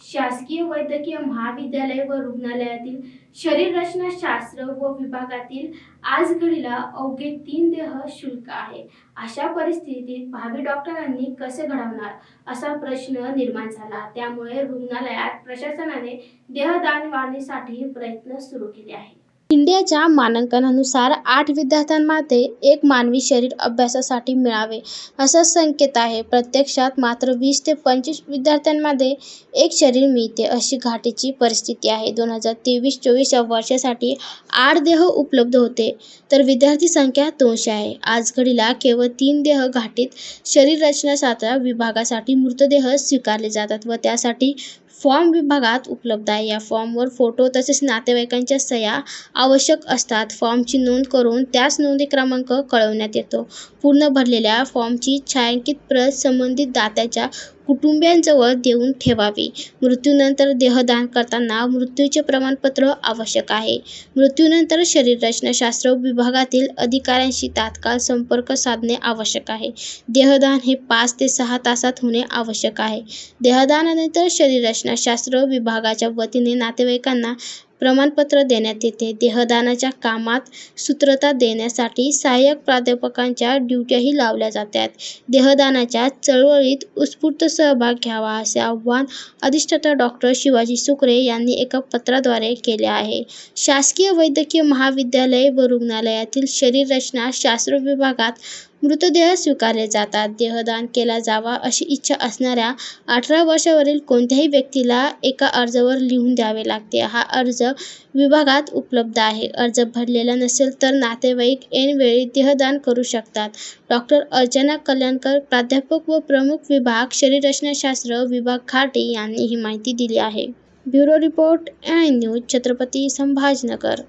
शासकीय वैद्यकीय महाविद्यालय व रुग्णालयातील शरीररचनाशास्त्र व विभागातील आज घडीला अवघे 3 देह शुल्क आहे। अशा परिस्थितीत भावी डॉक्टरांनी कसे घडवणार असा प्रश्न निर्माण झाला। त्यामुळे रुग्णालयात प्रशासनाने देहदान वाढीसाठी प्रयत्न सुरू केले आहेत। इंडियाच्या मानांकनानुसार 8 विद्यार्थ्यांमध्ये एक मानवी शरीर अभ्यासासाठी मिळावे असा संकेत आहे। प्रत्यक्षात मात्र 20 ते 25 विद्यार्थ्यांमध्ये एक शरीर मिळते अशी घाटीची परिस्थिती आहे। 2023-24 या वर्षासाठी 8 देह उपलब्ध होते तर विद्यार्थी संख्या 200 आहे। आज घडीला केवळ 3 देह घाटीत शरीररचनाशास्त्र विभागासाठी मृतदेह स्वीकारले जातात व त्यासाठी फॉर्म विभागात उपलब्ध आहे। या फॉर्मवर फोटो तसेच नातेवाईकांच्या सह्या आवश्यक असतात। फॉर्मची नोंद करून त्यास नोंदी क्रमांक कळवण्यात येतो। पूर्ण भरलेल्या फॉर्मची छायांकित प्रत संबंधित दात्याच्या कुटुंबियांजवळ देऊन ठेवावी। मृत्यूनंतर देहदान करताना मृत्यूचे प्रमाणपत्र आवश्यक आहे। मृत्यूनंतर शरीररचनाशास्त्र विभागातील अधिकाऱ्यांशी तात्काळ संपर्क साधणे आवश्यक आहे। देहदान हे 5 ते 6 तासात होणे आवश्यक आहे। देहदानानंतर शरीररचनाशास्त्र विभागाच्या वतीने नातेवाईकांना प्रमाणपत्र देण्यात येते। देहदानाच्या कामात सूत्रता देण्यासाठी सहाय्यक प्राध्यापकांच्या ड्युट्याही लावल्या जातात। देहदानाच्या चळवळीत उत्स्फूर्त सहभाग घ्यावा असे आवाहन अधिष्ठाता डॉक्टर शिवाजी सुकरे यांनी एका पत्राद्वारे केले आहे। शासकीय वैद्यकीय महाविद्यालय व रुग्णालयातील शरीररचनाशास्त्र विभागात मृतदेह स्वीकारले जातात। देहदान केला जावा अशी इच्छा असणाऱ्या 18 वर्षावरील कोणत्याही व्यक्तीला एका अर्जावर लिहून द्यावे लागते। हा अर्ज विभागात उपलब्ध आहे। अर्ज भरलेला नसेल तर नातेवाईक ऐनवेळी देहदान करू शकतात। डॉक्टर अर्चना कल्याणकर, प्राध्यापक व प्रमुख विभाग शरीररचनाशास्त्र विभाग घाटी यांनी ही माहिती दिली आहे। Bureau report, NI news, Chhatrapati Sambhajinagar.